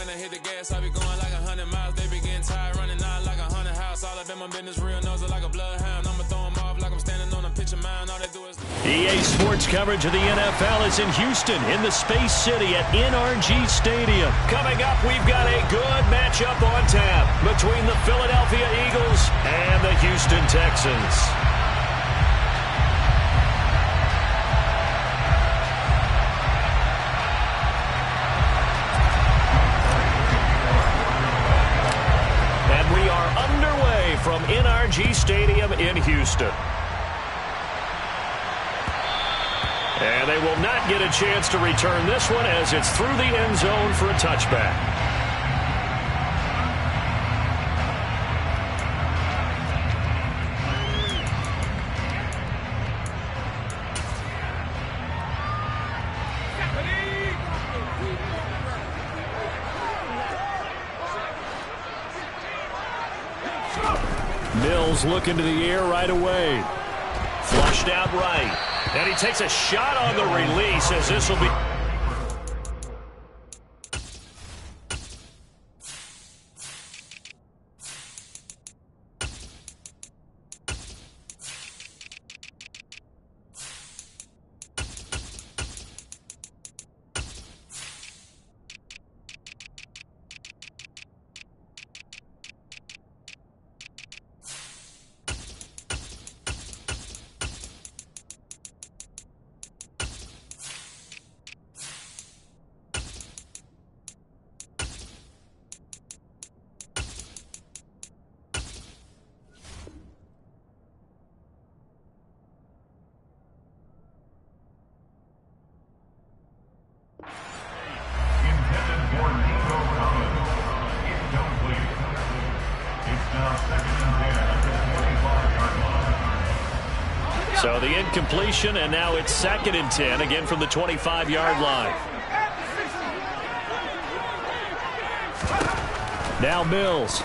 I hit the gas, I be going like 100 miles. They be getting tired, running out like 100 house. All up in my business, real nose like a bloodhound. I'ma throw them off like I'm standing on a pitch of mound. All they do is... EA Sports coverage of the NFL is in Houston, in the Space City at NRG Stadium. Coming up, we've got a good matchup on tap between the Philadelphia Eagles and the Houston Texans. And we are underway from NRG Stadium in Houston. And they will not get a chance to return this one as it's through the end zone for a touchback. Mills looking to the air right away. Flushed out right. And he takes a shot on the release as this will be... So the incompletion, and now it's 2nd and 10, again from the 25-yard line. Now Mills.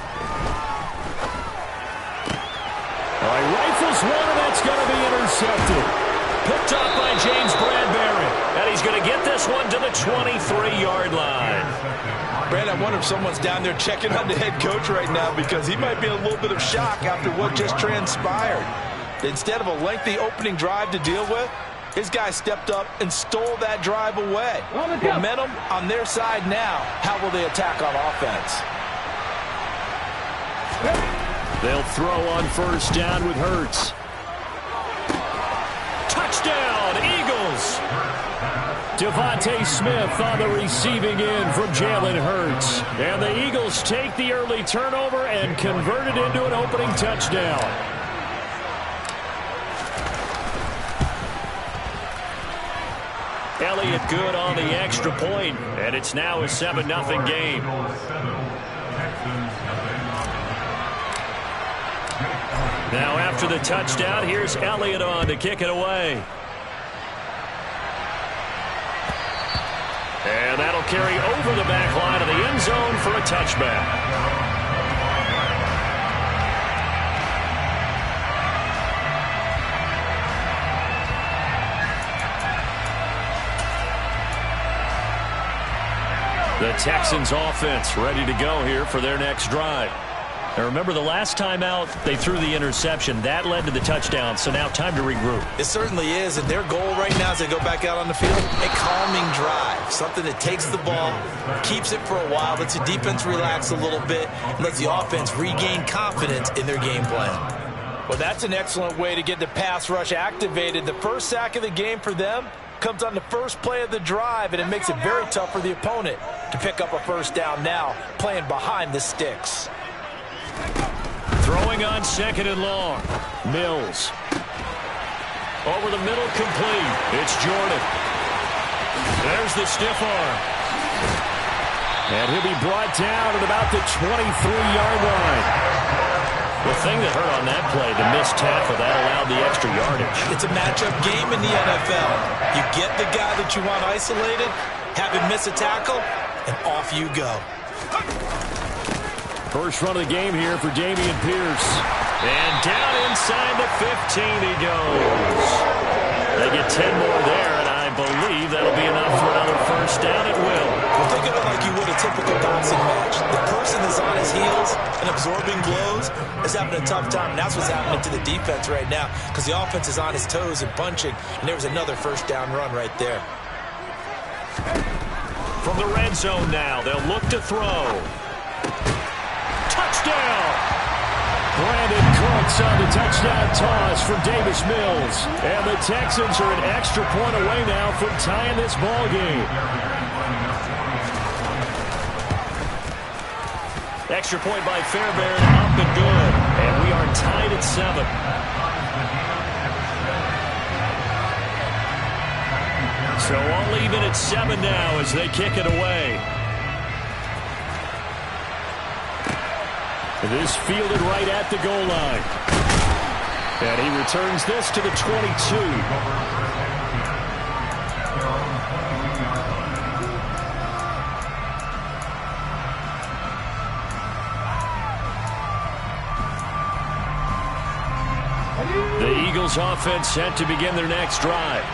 All right, rifles one, and that's going to be intercepted. Picked up by James Bradbury. And he's going to get this one to the 23-yard line. Brad, I wonder if someone's down there checking on the head coach right now, because he might be in a little bit of shock after what just transpired. Instead of a lengthy opening drive to deal with, his guy stepped up and stole that drive away. Momentum on their side now. How will they attack on offense? They'll throw on first down with Hurts. Touchdown, Eagles! Devontae Smith on the receiving end from Jalen Hurts. And the Eagles take the early turnover and convert it into an opening touchdown. Elliott good on the extra point, and it's now a 7-0 game. Now after the touchdown, here's Elliott on to kick it away. And that'll carry over the back line of the end zone for a touchback. The Texans offense ready to go here for their next drive. Now remember, the last time out, they threw the interception. That led to the touchdown, so now time to regroup. It certainly is, and their goal right now as they go back out on the field, a calming drive. Something that takes the ball, keeps it for a while, lets the defense relax a little bit, and lets the offense regain confidence in their game plan. Well, that's an excellent way to get the pass rush activated. The first sack of the game for them comes on the first play of the drive, and it makes it very tough for the opponent to pick up a first down now, playing behind the sticks. Throwing on 2nd and long. Mills. Over the middle, complete. It's Jordan. There's the stiff arm. And he'll be brought down at about the 23-yard line. The thing that hurt on that play, the missed tackle, that allowed the extra yardage. It's a matchup game in the NFL. You get the guy that you want isolated, have him miss a tackle, and off you go. First run of the game here for Dameon Pierce. And down inside the 15 he goes. They get 10 more there, and I believe that'll be enough for another first down at will. Well, think of it like you would a typical boxing and absorbing blows is having a tough time. And that's what's happening to the defense right now because the offense is on his toes and punching. And there was another first down run right there. From the red zone now, they'll look to throw. Touchdown! Brandon Cooks on the touchdown toss from Davis Mills. And the Texans are an extra point away now from tying this ball game. Extra point by Fairbairn, up and good. And we are tied at 7. So all even at 7 now as they kick it away. This fielded right at the goal line. And he returns this to the 22. The Eagles offense set to begin their next drive.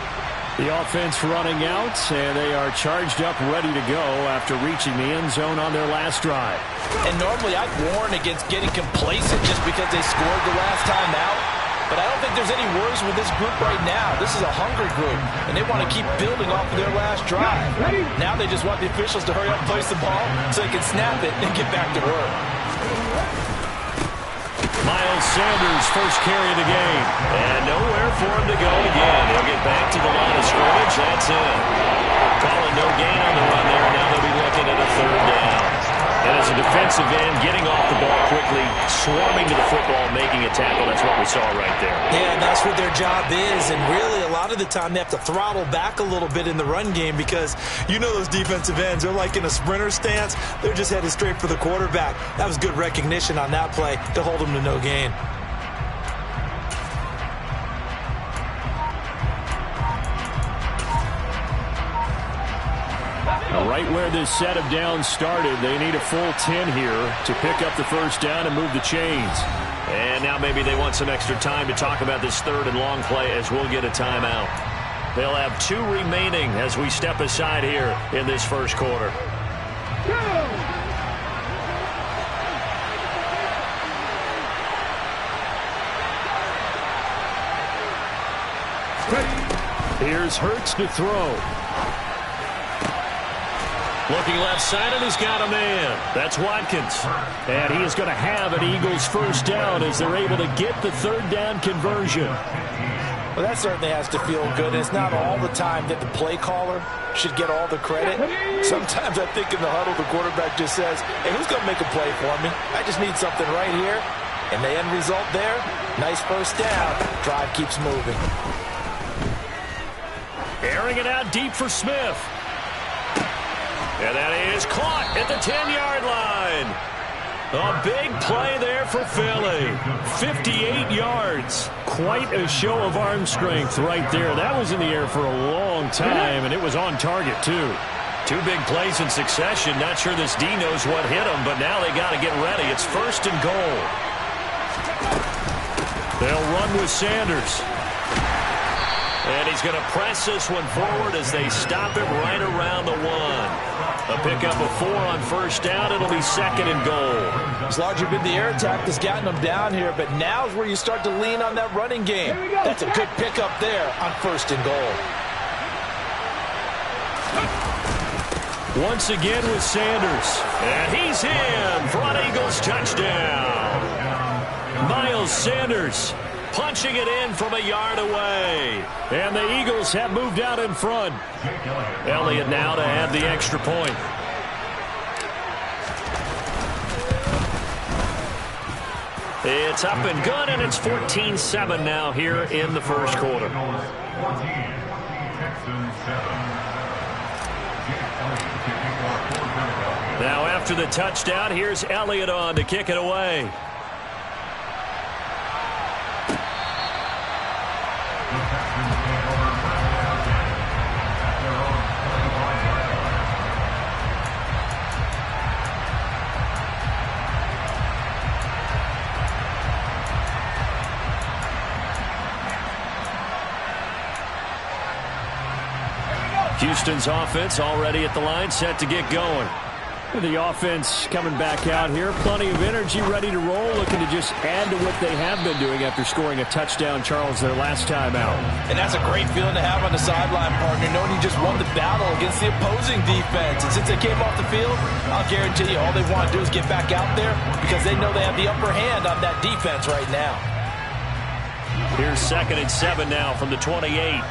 The offense running out, and they are charged up, ready to go after reaching the end zone on their last drive. And normally I'd warn against getting complacent just because they scored the last time out. But I don't think there's any worries with this group right now. This is a hungry group, and they want to keep building off of their last drive. Now they just want the officials to hurry up and place the ball so they can snap it and get back to work. Miles Sanders, first carry of the game. And nowhere for him to go again. He'll get back to the line of scrimmage. That's it. Calling no gain on the run there. Now they'll be looking at a third down. And as a defensive end, getting off the ball quickly, swarming to the football, making a tackle. That's what we saw right there. Yeah, and that's what their job is. And really, a lot of the time, they have to throttle back a little bit in the run game because you know those defensive ends, they're like in a sprinter stance. They're just headed straight for the quarterback. That was good recognition on that play to hold them to no gain. Right where this set of downs started, they need a full 10 here to pick up the first down and move the chains. And now maybe they want some extra time to talk about this third and long play as we'll get a timeout. They'll have 2 remaining as we step aside here in this first quarter. Here's Hurts to throw. Looking left side, and he's got a man. That's Watkins. And he is going to have an Eagles first down as they're able to get the third down conversion. Well, that certainly has to feel good. And it's not all the time that the play caller should get all the credit. Sometimes I think in the huddle, the quarterback just says, hey, who's going to make a play for me? I just need something right here. And the end result there, nice first down. Drive keeps moving. Airing it out deep for Smith. And that is caught at the 10-yard line. A big play there for Philly. 58 yards. Quite a show of arm strength right there. That was in the air for a long time, and it was on target, too. 2 big plays in succession. Not sure this D knows what hit him, but now they got to get ready. It's first and goal. They'll run with Sanders. And he's going to press this one forward as they stop it right around the 1. A pickup of 4 on first down. It'll be second and goal. It's largely been the air attack that's gotten them down here, but now's where you start to lean on that running game. That's a good pickup there on first and goal. Once again with Sanders. And he's in for an Eagles touchdown. Miles Sanders punching it in from a yard away. And the Eagles have moved out in front. Elliott now to add the extra point. It's up and good, and it's 14-7 now here in the first quarter. Now after the touchdown, here's Elliott on to kick it away. Houston's offense already at the line, set to get going. The offense coming back out here. Plenty of energy, ready to roll, looking to just add to what they have been doing after scoring a touchdown, Charles, their last time out. And that's a great feeling to have on the sideline, partner, knowing you just won the battle against the opposing defense. And since they came off the field, I'll guarantee you all they want to do is get back out there because they know they have the upper hand on that defense right now. Here's 2nd and 7 now from the 28.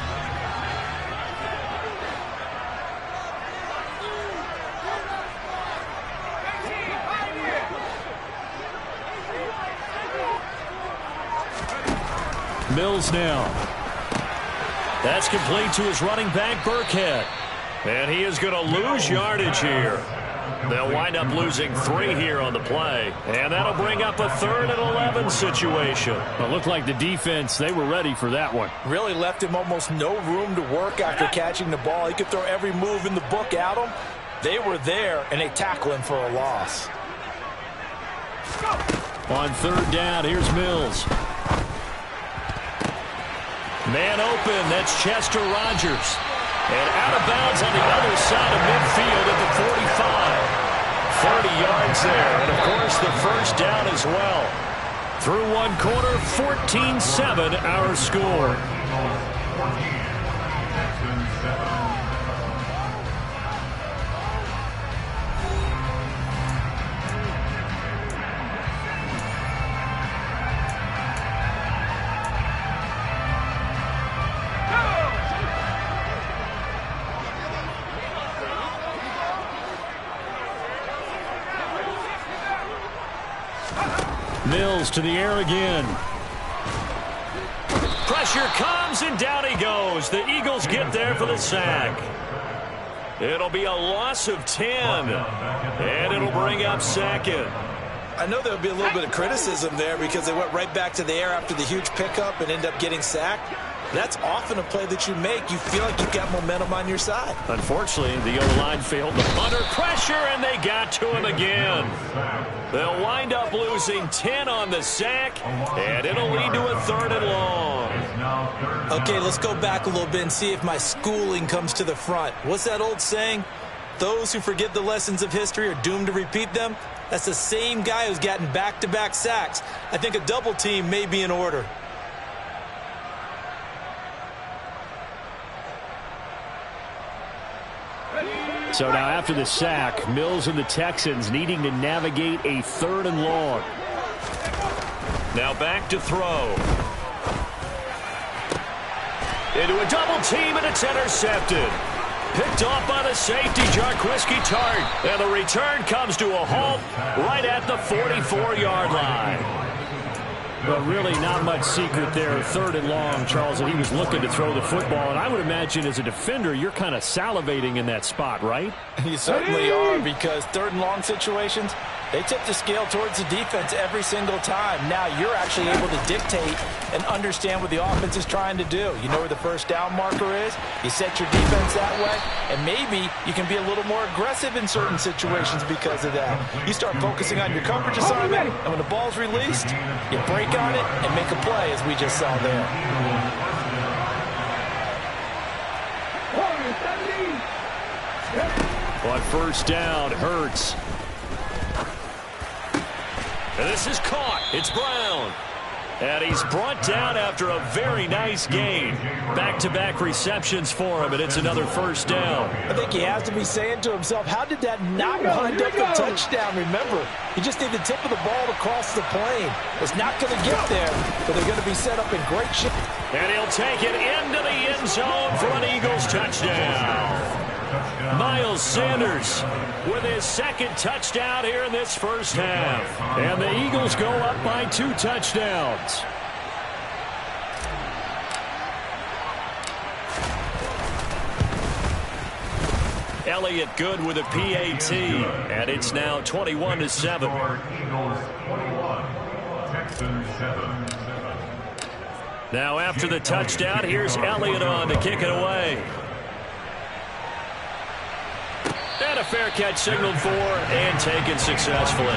Mills now. That's complete to his running back, Burkhead. And he is going to lose yardage here. They'll wind up losing 3 here on the play. And that'll bring up a 3rd and 11 situation. It looked like the defense, they were ready for that one. Really left him almost no room to work after catching the ball. He could throw every move in the book at him. They were there, and they tackle him for a loss. On 3rd down, here's Mills. Man open, that's Chester Rogers. And out of bounds on the other side of midfield at the 45. 30 yards there, and of course the first down as well. Through 1 quarter, 14-7 our score. Mills to the air again. Pressure comes, and down he goes. The Eagles get there for the sack. It'll be a loss of 10, and it'll bring up 2nd. I know there'll be a little bit of criticism there because they went right back to the air after the huge pickup and end up getting sacked. That's often a play that you make. You feel like you've got momentum on your side. Unfortunately, the O-line failed the under pressure, and they got to him again. They'll wind up losing 10 on the sack, and it'll lead to a 3rd and long. Okay, let's go back a little bit and see if my schooling comes to the front. What's that old saying? Those who forget the lessons of history are doomed to repeat them. That's the same guy who's gotten back-to-back sacks. I think a double team may be in order. So now after the sack, Mills and the Texans needing to navigate a 3rd and long. Now back to throw. Into a double team, and it's intercepted. Picked off by the safety, Jarquiski Tart. And the return comes to a halt right at the 44-yard line. But really not much secret there. 3rd and long, Charles, and he was looking to throw the football. And I would imagine as a defender, you're kind of salivating in that spot, right? You certainly are, because 3rd and long situations, they tip the scale towards the defense every single time. Now you're actually able to dictate and understand what the offense is trying to do. You know where the first down marker is. You set your defense that way, and maybe you can be a little more aggressive in certain situations because of that. You start focusing on your coverage assignment, and when the ball's released, you break on it and make a play, as we just saw there. On 1st down, Hurts. And this is caught. It's Brown. And he's brought down after a very nice gain. Back-to-back receptions for him, and it's another 1st down. I think he has to be saying to himself, how did that not wind up a touchdown? Remember, you just need the tip of the ball to cross the plane. It's not going to get there, but they're going to be set up in great shape. And he'll take it into the end zone for an Eagles touchdown. Miles Sanders with his 2nd touchdown here in this first half. And the Eagles go up by 2 touchdowns. Elliott good with a PAT. And it's now 21-7. Now after the touchdown, here's Elliott on to kick it away. And a fair catch signaled for and taken successfully.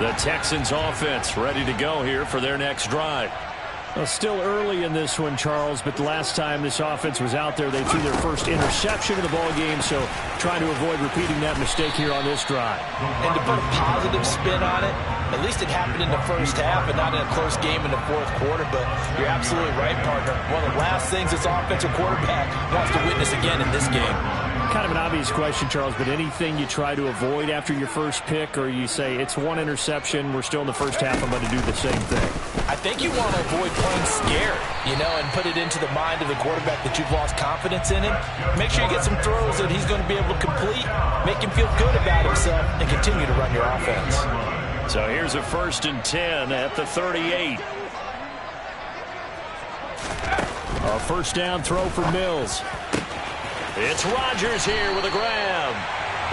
The Texans offense ready to go here for their next drive. Well, still early in this one, Charles, but the last time this offense was out there, they threw their first interception of the ball game, so trying to avoid repeating that mistake here on this drive. And to put a positive spin on it, at least it happened in the first half and not in a close game in the fourth quarter, but you're absolutely right, partner. One of the last things this offensive quarterback wants to witness again in this game. Kind of an obvious question, Charles, but anything you try to avoid after your first pick, or you say it's one interception, we're still in the first half, I'm going to do the same thing? I think you want to avoid playing scared, and put it into the mind of the quarterback that you've lost confidence in him. Make sure you get some throws that he's going to be able to complete, make him feel good about himself, and continue to run your offense. So here's a 1st and 10 at the 38. A first down throw for Mills. It's Rodgers here with a grab.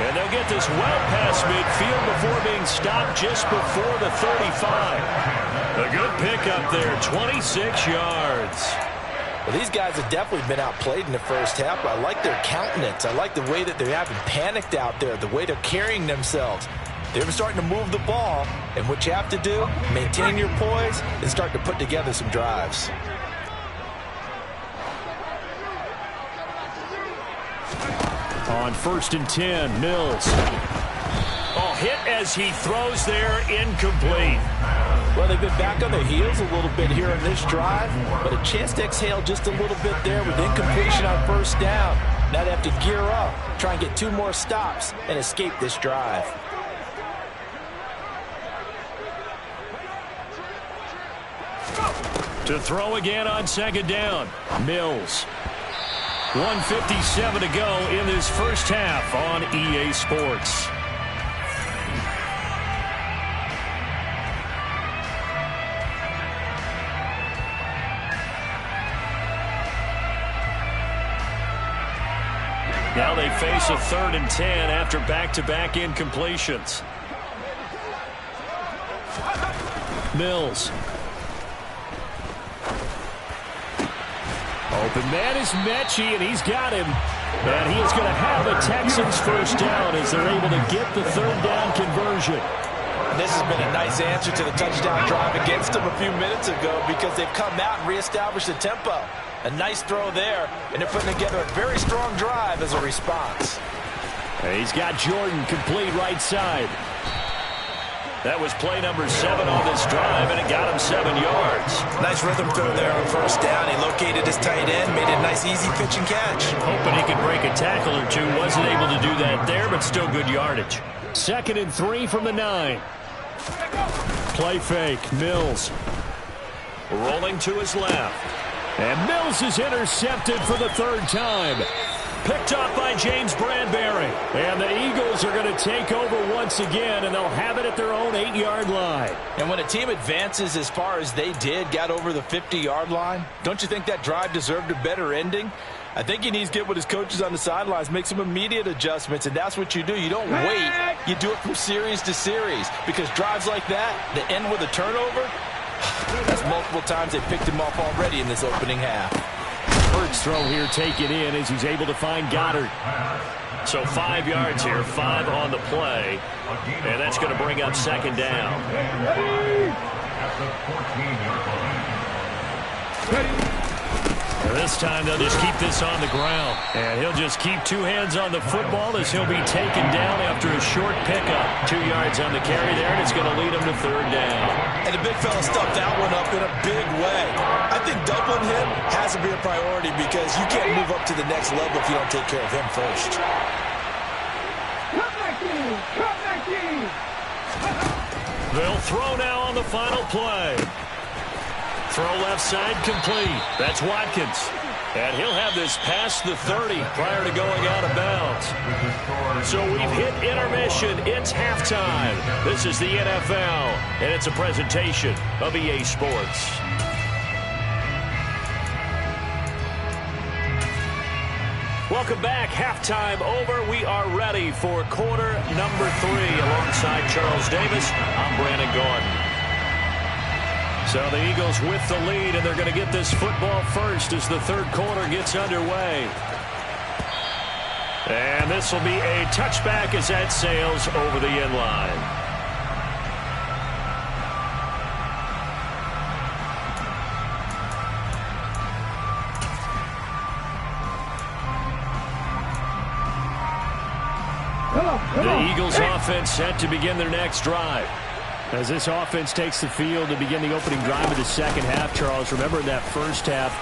And they'll get this well past midfield before being stopped just before the 35. A good pickup there, 26 yards. Well, these guys have definitely been outplayed in the first half. I like their countenance. I like the way that they haven't panicked out there, the way they're carrying themselves. They're starting to move the ball, and what you have to do, maintain your poise and start to put together some drives. On 1st and 10, Mills. Oh, hit as he throws there, incomplete. Well, they've been back on their heels a little bit here in this drive, but a chance to exhale just a little bit there with incompletion on first down. Now they have to gear up, try and get 2 more stops, and escape this drive. To throw again on 2nd down, Mills. 1:57 to go in this first half on EA Sports. Now they face a 3rd and 10 after back-to-back incompletions. Mills. Open man is Mechie, and he's got him. And he is going to have a Texans first down as they're able to get the 3rd down conversion. This has been a nice answer to the touchdown drive against them a few minutes ago because they've come out and reestablished the tempo. A nice throw there, and they're putting together a very strong drive as a response. And he's got Jordan complete right side. That was play number 7 on this drive, and it got him 7 yards. Nice rhythm throw there on first down. He located his tight end, made a nice easy pitch and catch. Hoping he could break a tackle or two. Wasn't able to do that there, but still good yardage. 2nd and 3 from the 9. Play fake. Mills. Rolling to his left. And Mills is intercepted for the 3rd time. Picked up by James Bradbury. And the Eagles are going to take over once again, and they'll have it at their own 8-yard line. And when a team advances as far as they did, got over the 50-yard line, don't you think that drive deserved a better ending? I think he needs to get with his coaches on the sidelines, make some immediate adjustments, and that's what you do. You don't wait. You do it from series to series, because drives like that end with a turnover, that's multiple times they picked him off already in this opening half. Hurts throw here taken in as he's able to find Goddard. So 5 yards here, 5 on the play, and that's going to bring up 2nd down. This time they'll just keep this on the ground. And he'll just keep 2 hands on the football as he'll be taken down after a short pickup. 2 yards on the carry there, and it's going to lead him to 3rd down. And the big fella stuffed that one up in a big way. I think doubling him has to be a priority because you can't move up to the next level if you don't take care of him first. They'll throw now on the final play. Throw left side complete. That's Watkins. And he'll have this past the 30 prior to going out of bounds. So we've hit intermission. It's halftime. This is the NFL, and it's a presentation of EA Sports. Welcome back. Halftime over. We are ready for quarter number 3. Alongside Charles Davis, I'm Brandon Gordon. So the Eagles with the lead, and they're going to get this football first as the 3rd quarter gets underway. And this will be a touchback as that sails over the end line. The Eagles offense set to begin their next drive. As this offense takes the field to begin the opening drive of the second half, Charles, remember in that first half,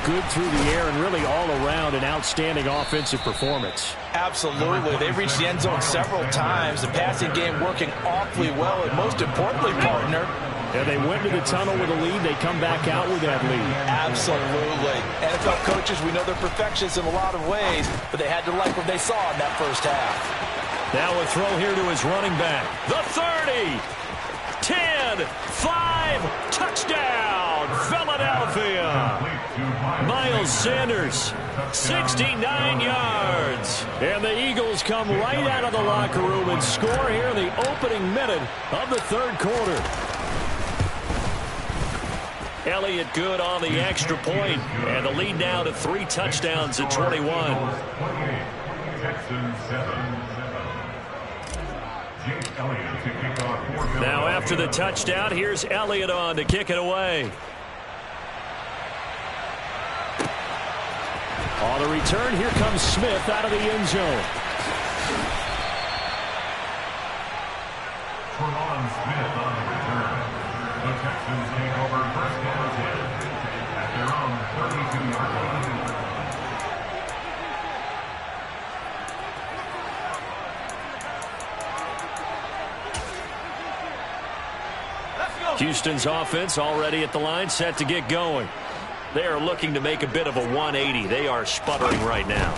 good through the air and really all around an outstanding offensive performance. Absolutely. They reached the end zone several times. The passing game working awfully well, and most importantly, partner, and they went to the tunnel with a lead. They come back out with that lead. Absolutely. NFL coaches, we know they're perfectionists in a lot of ways, but they had to like what they saw in that first half. Now a throw here to his running back. The 30, 10, 5, touchdown, Philadelphia. Miles Sanders, 69 yards. And the Eagles come right out of the locker room and score here in the opening minute of the third quarter. Elliott good on the extra point, and the lead now to 3 touchdowns at 21. Now after the touchdown, here's Elliott on to kick it away. On the return, here comes Smith out of the end zone. Smith on the return. The Texans take over first down 10 at their own 32-yard line. Houston's offense already at the line, set to get going. They are looking to make a bit of a 180. They are sputtering right now.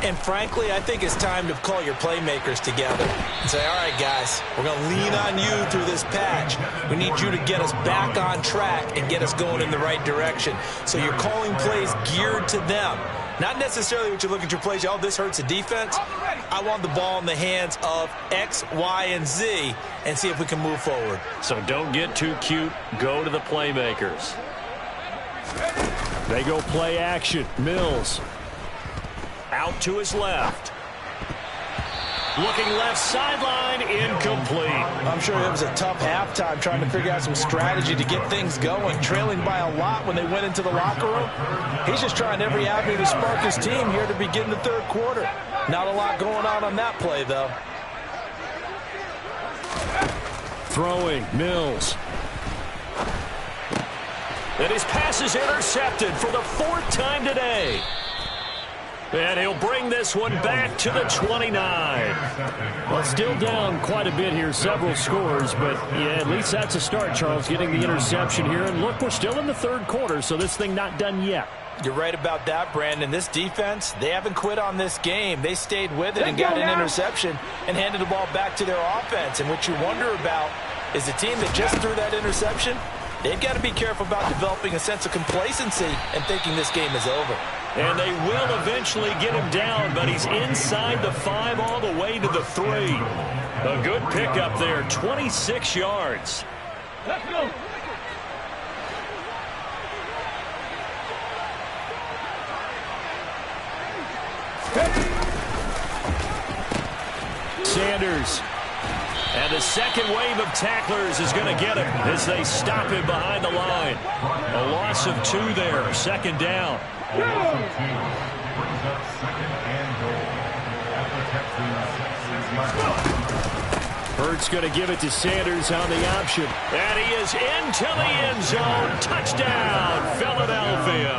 And frankly, I think it's time to call your playmakers together and say, all right, guys, we're going to lean on you through this patch. We need you to get us back on track and get us going in the right direction. So you're calling plays geared to them. Not necessarily what you look at your plays, oh, this hurts the defense. I want the ball in the hands of X, Y, and Z and see if we can move forward. So don't get too cute. Go to the playmakers. They go play action. Mills. Out to his left. Looking left sideline, incomplete. I'm sure it was a tough halftime trying to figure out some strategy to get things going. Trailing by a lot when they went into the locker room. He's just trying every avenue to spark his team here to begin the third quarter. Not a lot going on that play, though. Throwing, Mills. And his pass is intercepted for the 4th time today. And he'll bring this one back to the 29. Well, still down quite a bit here, several scores, but yeah, at least that's a start, Charles, getting the interception here. And look, we're still in the third quarter, so this thing not done yet. You're right about that, Brandon. This defense, they haven't quit on this game. They stayed with it and got an interception and handed the ball back to their offense. And what you wonder about is the team that just threw that interception, they've got to be careful about developing a sense of complacency and thinking this game is over. And they will eventually get him down, but he's inside the 5 all the way to the 3. A good pickup there, 26 yards. Let's go. Sanders. And the second wave of tacklers is going to get him as they stop him behind the line. A loss of 2 there, 2nd down. Hurts going to give it to Sanders on the option. And he is into the end zone. Touchdown, Philadelphia.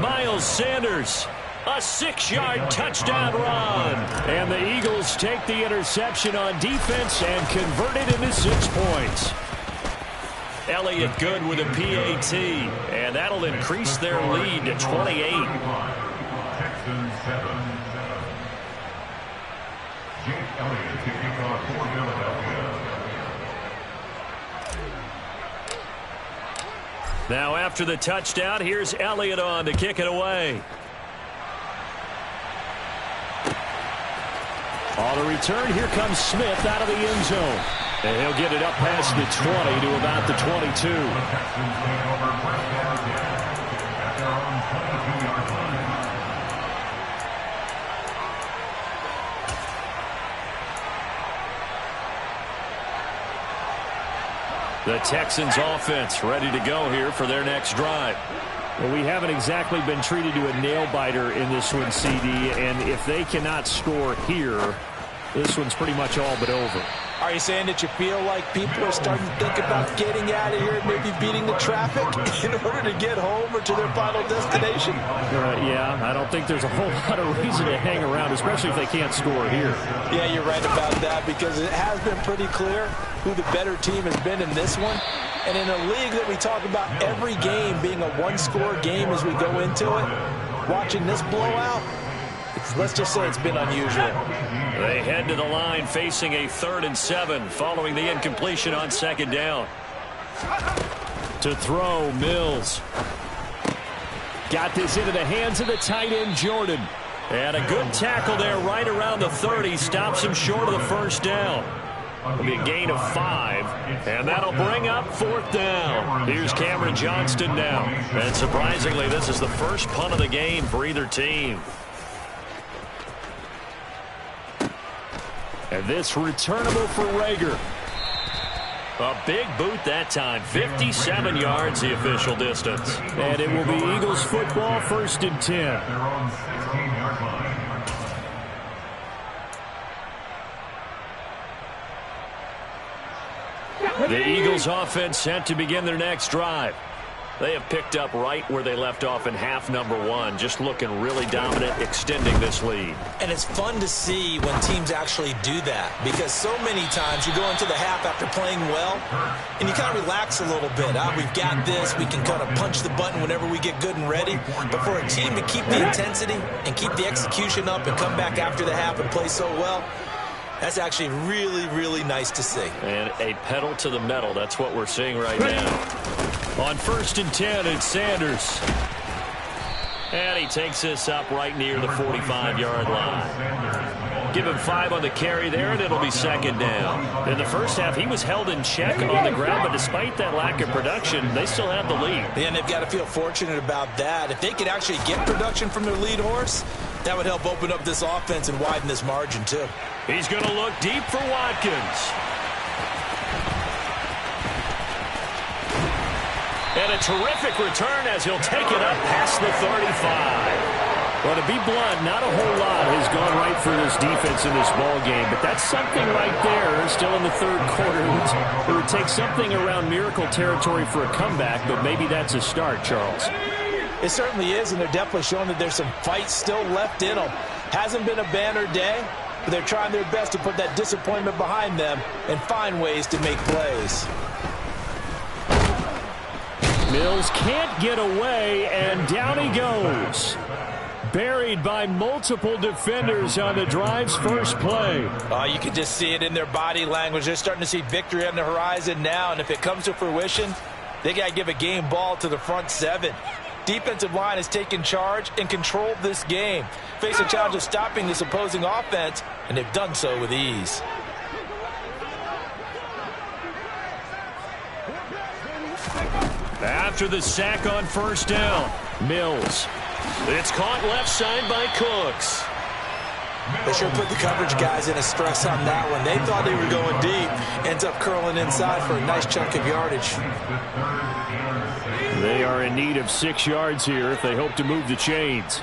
Miles Sanders. A 6-yard touchdown run. And the Eagles take the interception on defense and convert it into 6 points. Elliott good with a PAT, and that'll increase their lead to 28. Texans 7. Jake Elliott to kick off for Philadelphia. Now after the touchdown, here's Elliott on to kick it away. On the return, here comes Smith out of the end zone. And he'll get it up past the 20 to about the 22. The Texans take over first down 10 at their own 22-yard line. The Texans offense ready to go here for their next drive. Well, we haven't exactly been treated to a nail-biter in this one, CD, and if they cannot score here, this one's pretty much all but over. Are you saying that you feel like people are starting to think about getting out of here and maybe beating the traffic in order to get home or to their final destination? Yeah, I don't think there's a whole lot of reason to hang around, especially if they can't score here. Yeah, you're right about that, because it has been pretty clear who the better team has been in this one. And in a league that we talk about every game being a one-score game as we go into it, watching this blowout, let's just say it's been unusual. They head to the line facing a 3rd and 7 following the incompletion on 2nd down. To throw, Mills. Got this into the hands of the tight end, Jordan. And a good tackle there right around the 30. Stops him short of the 1st down. It'll be a gain of 5, and that'll bring up 4th down. Here's Cameron Johnston now. And surprisingly, this is the first punt of the game for either team. And this returnable for Rager. A big boot that time. 57 yards the official distance. And it will be Eagles football, 1st and 10. They're on 16-yard line. The Eagles offense set to begin their next drive. They have picked up right where they left off in half number 1, just looking really dominant, extending this lead. And it's fun to see when teams actually do that, because so many times you go into the half after playing well, and you kind of relax a little bit. We've got this. We can kind of punch the button whenever we get good and ready. But for a team to keep the intensity and keep the execution up and come back after the half and play so well, that's actually really, really nice to see. And a pedal to the metal. That's what we're seeing right now. On 1st and 10, it's Sanders. And he takes this up right near the 45-yard line. Give him 5 on the carry there, and it'll be 2nd down. In the first half, he was held in check on the ground, but despite that lack of production, they still have the lead. And they've got to feel fortunate about that. If they could actually get production from their lead horse, that would help open up this offense and widen this margin, too. He's going to look deep for Watkins. And a terrific return as he'll take it up past the 35. Well, to be blunt, not a whole lot has gone right for this defense in this ball game, but that's something right there. Still in the 3rd quarter. It would take something around miracle territory for a comeback, but maybe that's a start, Charles. It certainly is, and they're definitely showing that there's some fight still left in them. Hasn't been a banner day, but they're trying their best to put that disappointment behind them and find ways to make plays. Mills can't get away, and down he goes. Buried by multiple defenders on the drive's first play. You can just see it in their body language. They're starting to see victory on the horizon now, and if it comes to fruition, they got to give a game ball to the front 7. Defensive line has taken charge and controlled this game. Face a challenge of stopping this opposing offense, and they've done so with ease. After the sack on 1st down, Mills. It's caught left side by Cooks. They sure put the coverage guys in a stress on that one. They thought they were going deep. Ends up curling inside for a nice chunk of yardage. They are in need of 6 yards here if they hope to move the chains.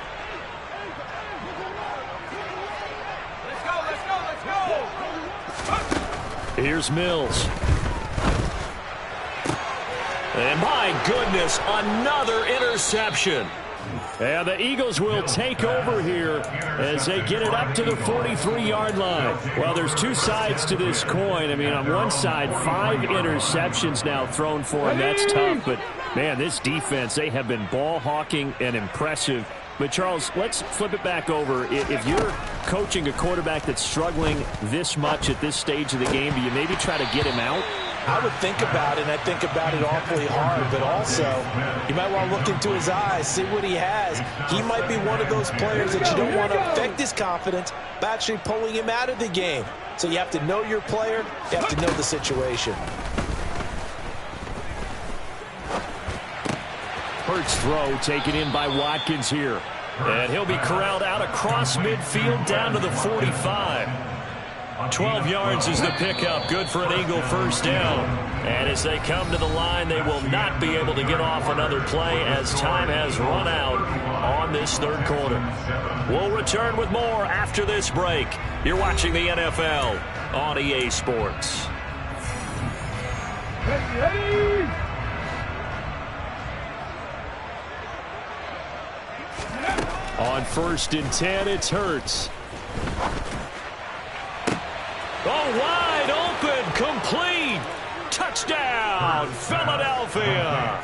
Here's Mills. And my goodness, another interception. And the Eagles will take over here as they get it up to the 43-yard line. Well, there's 2 sides to this coin. I mean, on one side, 5 interceptions now thrown for them. That's tough. But, man, this defense, they have been ball hawking and impressive. But, Charles, let's flip it back over. If you're coaching a quarterback that's struggling this much at this stage of the game, do you maybe try to get him out? I would think about it, and I think about it awfully hard, but also you might want to look into his eyes, see what he has. He might be one of those players that you don't want to affect his confidence by actually pulling him out of the game. So you have to know your player, you have to know the situation. Hurts throw taken in by Watkins here. And he'll be corralled out across midfield down to the 45. 12 yards is the pickup. Good for an Eagle first down. And as they come to the line, they will not be able to get off another play as time has run out on this third quarter. We'll return with more after this break. You're watching the NFL on EA Sports. On 1st and 10, it's Hurts. Oh, wide open, complete. Touchdown, Philadelphia.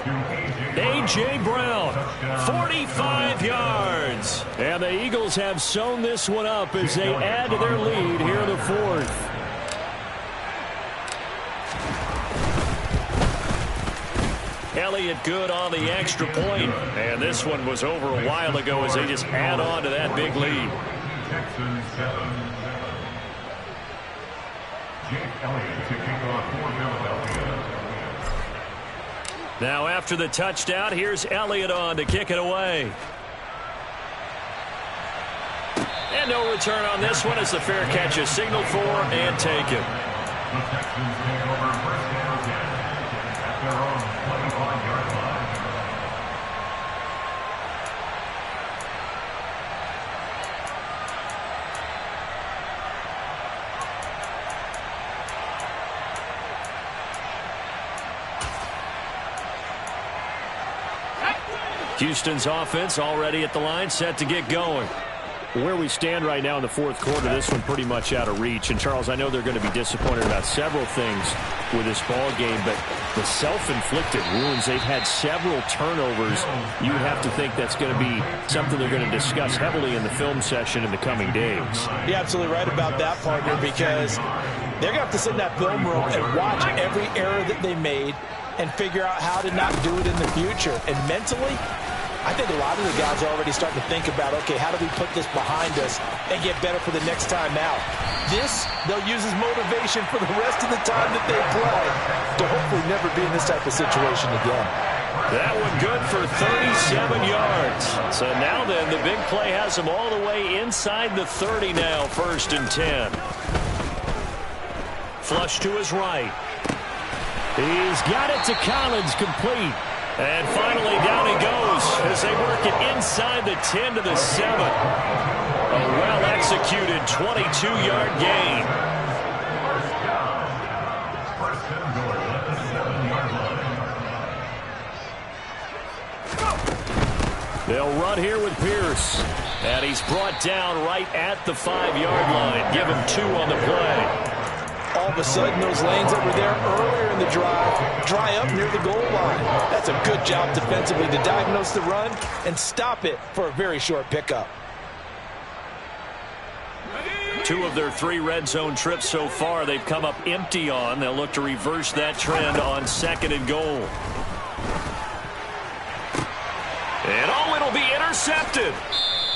A.J. Brown, 45 yards. And the Eagles have sewn this one up as they add to their lead here in the fourth. Elliott good on the extra point. And this one was over a while ago as they just add on to that big lead. Texans 7-7. Jake Elliott to kick off for Philadelphia. Now after the touchdown, here's Elliott on to kick it away. And no return on this one as the fair catch is signaled for and taken. The Texans take over first down 10 at their own 25-yard line. Houston's offense already at the line, set to get going. Where we stand right now in the fourth quarter, this one pretty much out of reach. And, Charles, I know they're going to be disappointed about several things with this ball game, but the self-inflicted wounds, they've had several turnovers. You would have to think that's going to be something they're going to discuss heavily in the film session in the coming days. You're absolutely right about that, partner, because they're going to have to sit in that film room and watch every error that they made and figure out how to not do it in the future. And mentally, I think a lot of the guys are already starting to think about, okay, how do we put this behind us and get better for the next time out? This, they'll use as motivation for the rest of the time that they play to hopefully never be in this type of situation again. That one good for 37 yards. So now then, the big play has them all the way inside the 30 now, 1st and 10. Flush to his right. He's got it to Collins, complete. And finally, down he goes as they work it inside the 10 to the 7. A well-executed 22-yard gain. First and goal at the 7-yard line. They'll run here with Pierce. And he's brought down right at the 5-yard line. Give him 2 on the play. All of a sudden, those lanes that were there earlier in the drive dry up near the goal line. That's a good job defensively to diagnose the run and stop it for a very short pickup. 2 of their 3 red zone trips so far they've come up empty on. They'll look to reverse that trend on 2nd and goal. And it'll be intercepted.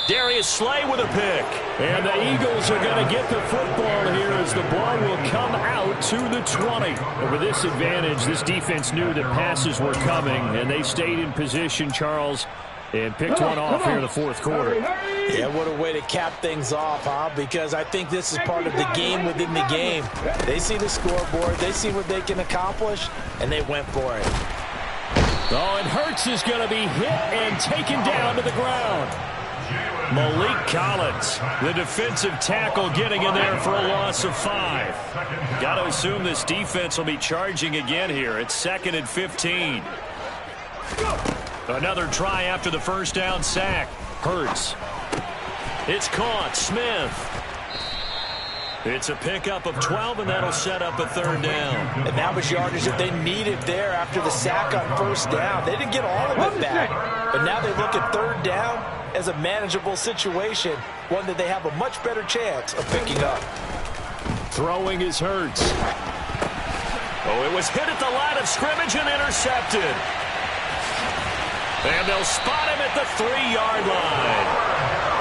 Darius Slay with a pick. And the Eagles are going to get the football here as the ball will come out to the 20. And with this advantage, this defense knew that passes were coming, and they stayed in position, Charles, and picked one off here in the fourth quarter. Yeah, what a way to cap things off, huh? Because I think this is part of the game within the game. They see the scoreboard, they see what they can accomplish, and they went for it. Oh, and Hurts is going to be hit and taken down to the ground. Malik Collins, the defensive tackle, getting in there for a loss of 5. Got to assume this defense will be charging again here. It's 2nd and 15. Another try after the first down sack. Hurts. It's caught. Smith. It's a pickup of 12, and that'll set up a 3rd down. And that was yardage that they needed there after the sack on 1st down. They didn't get all of it back, but now they look at 3rd down as a manageable situation, one that they have a much better chance of picking up. Throwing is Hurts. Oh, it was hit at the line of scrimmage and intercepted. And they'll spot him at the 3-yard line.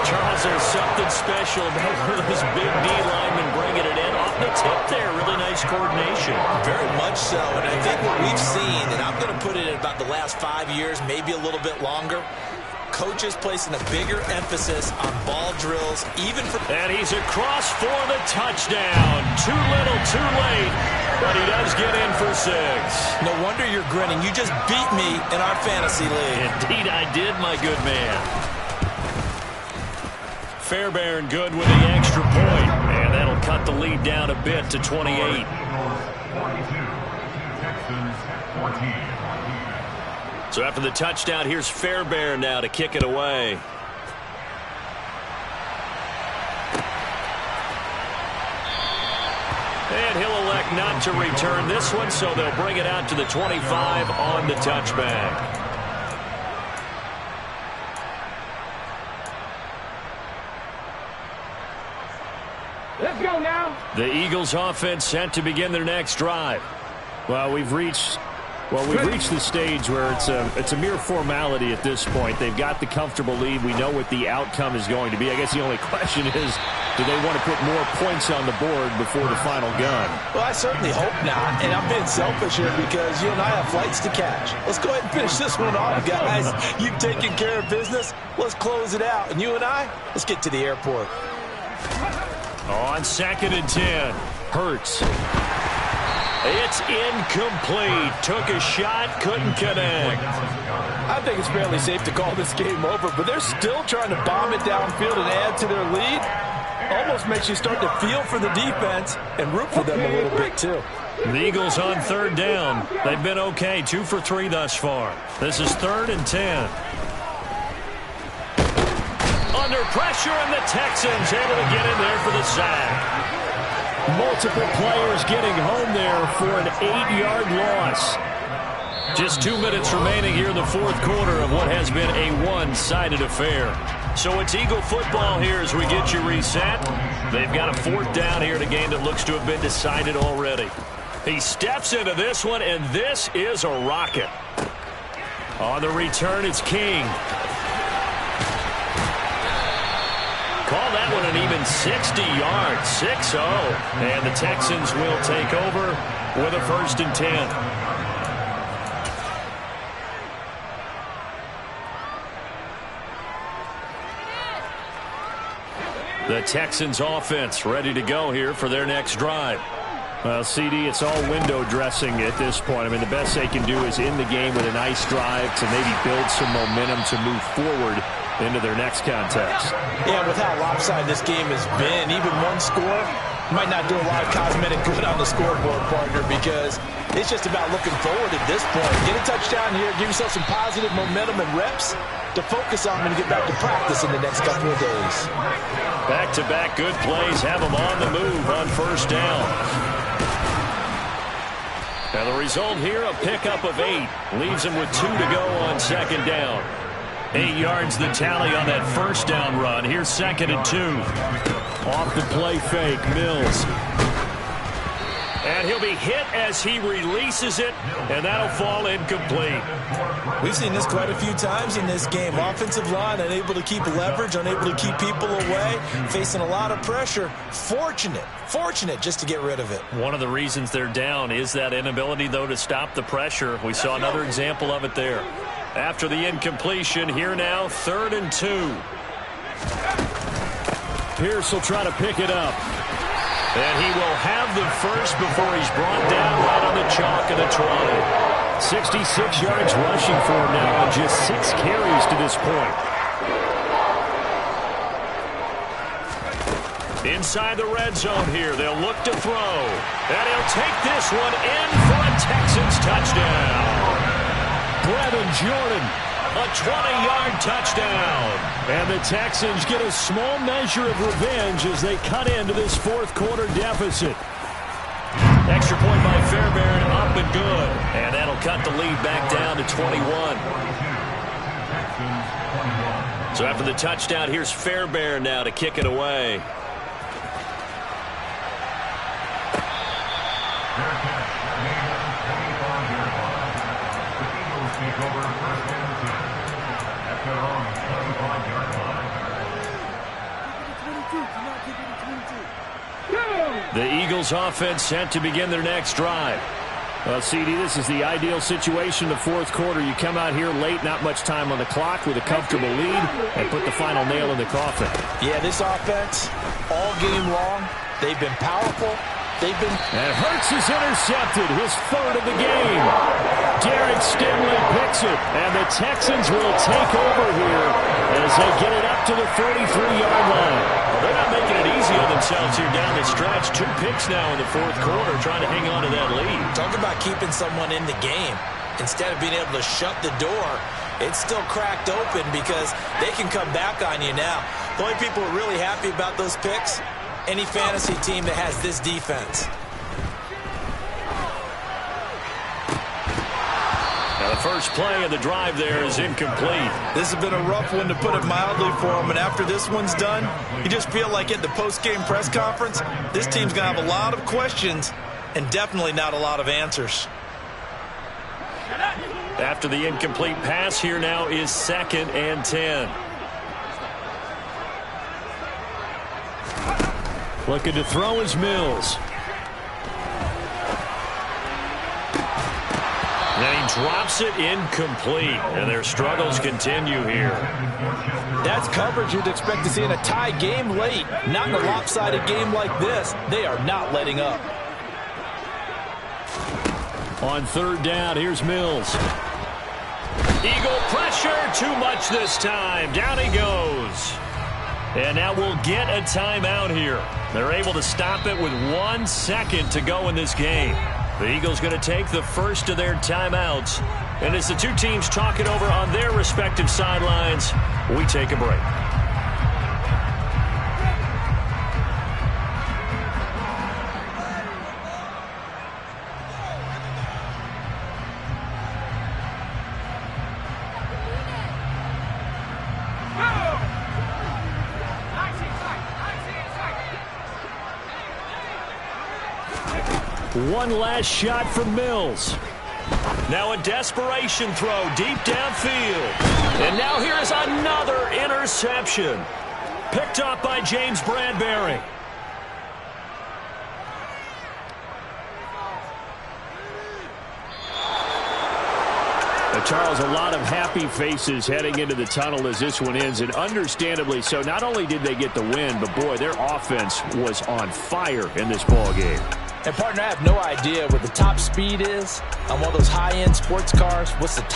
Charles, there's something special about one of those big D linemen bringing it in off the tip there. Really nice coordination. Very much so, and I think what we've seen, and I'm going to put it in about the last 5 years, maybe a little bit longer, coaches placing a bigger emphasis on ball drills, even for... And he's across for the touchdown. Too little, too late, but he does get in for 6. No wonder you're grinning. You just beat me in our fantasy league. Indeed I did, my good man. Fairbairn good with the extra point, and that'll cut the lead down a bit to 28. Eagles 42, Texans 14. So after the touchdown, here's Fairbairn now to kick it away. And he'll elect not to return this one, so they'll bring it out to the 25 on the touchback. Let's go now. The Eagles offense set to begin their next drive. Well, we've reached the stage where it's a mere formality at this point. They've got the comfortable lead. We know what the outcome is going to be. I guess the only question is, do they want to put more points on the board before the final gun? Well, I certainly hope not, and I'm being selfish here because you and I have flights to catch. Let's go ahead and finish this one off, guys. You've taken care of business. Let's close it out. And you and I, let's get to the airport. On 2nd and 10, Hurts. It's incomplete. Took a shot, couldn't connect. I think it's fairly safe to call this game over, but they're still trying to bomb it downfield and add to their lead. Almost makes you start to feel for the defense and root for them a little bit, too. The Eagles on 3rd down. They've been okay, 2 for 3 thus far. This is 3rd and 10. Under pressure, and the Texans able to get in there for the sack. Multiple players getting home there for an 8-yard loss. Just 2 minutes remaining here in the 4th quarter of what has been a one-sided affair. So it's Eagle football here as we get you reset. They've got a 4th down here in a game that looks to have been decided already. He steps into this one, and this is a rocket. On the return, it's King. Call that one an even 60 yards, 6-0. And the Texans will take over with a 1st and 10. The Texans offense ready to go here for their next drive. Well, CD, it's all window dressing at this point. I mean, the best they can do is in the game with a nice drive to maybe build some momentum to move forward into their next contest. Yeah, with how lopsided this game has been, even one score might not do a lot of cosmetic good on the scoreboard, partner, because it's just about looking forward at this point. Get a touchdown here, give yourself some positive momentum and reps to focus on when you get back to practice in the next couple of days. Back-to-back good plays have them on the move on 1st down. Now the result here, a pickup of 8. Leaves them with 2 to go on 2nd down. 8 yards the tally on that 1st down run. Here's 2nd and 2. Off the play fake, Mills. And he'll be hit as he releases it, and that'll fall incomplete. We've seen this quite a few times in this game. Offensive line unable to keep leverage, unable to keep people away, facing a lot of pressure. Fortunate just to get rid of it. One of the reasons they're down is that inability, though, to stop the pressure. We saw another example of it there. After the incompletion, here now, 3rd and 2. Pierce will try to pick it up. And he will have the first before he's brought down right on the chalk of the 20. 66 yards rushing for him now on just 6 carries to this point. Inside the red zone here, they'll look to throw. And he'll take this one in for a Texans touchdown. Brevin Jordan. A 20-yard touchdown. And the Texans get a small measure of revenge as they cut into this 4th quarter deficit. Extra point by Fairbairn, up and good. And that'll cut the lead back down to 21. So after the touchdown, here's Fairbairn now to kick it away. The Eagles offense set to begin their next drive. Well, CD, this is the ideal situation in the fourth quarter. You come out here late, not much time on the clock, with a comfortable lead, and put the final nail in the coffin. Yeah, this offense, all game long, they've been powerful. And Hurts is intercepted, his third of the game. Derek Stingley picks it, and the Texans will take over here as they get it up to the 43-yard line. Well, they're not making it easy on themselves here down the stretch. 2 picks now in the fourth quarter, trying to hang on to that lead. Talk about keeping someone in the game. Instead of being able to shut the door, it's still cracked open because they can come back on you now. The only people who are really happy about those picks, any fantasy team that has this defense. Now the first play of the drive there is incomplete. This has been a rough one, to put it mildly, for him. And after this one's done, you just feel like at the post-game press conference, this team's going to have a lot of questions and definitely not a lot of answers. After the incomplete pass, here now is 2nd and 10. Looking to throw is Mills. And he drops it incomplete. And their struggles continue here. That's coverage you'd expect to see in a tie game late. Not in a lopsided game like this. They are not letting up. On 3rd down, here's Mills. Eagle pressure, too much this time. Down he goes. And now we'll get a timeout here. They're able to stop it with 1 second to go in this game. The Eagles going to take the first of their timeouts. And as the two teams talk it over on their respective sidelines, we take a break. One last shot from Mills. Now a desperation throw deep downfield. And now here is another interception. Picked up by James Bradbury. Charles, a lot of happy faces heading into the tunnel as this one ends, and understandably so. Not only did they get the win, but boy, their offense was on fire in this ball game. And partner, I have no idea what the top speed is on one of those high-end sports cars. What's the top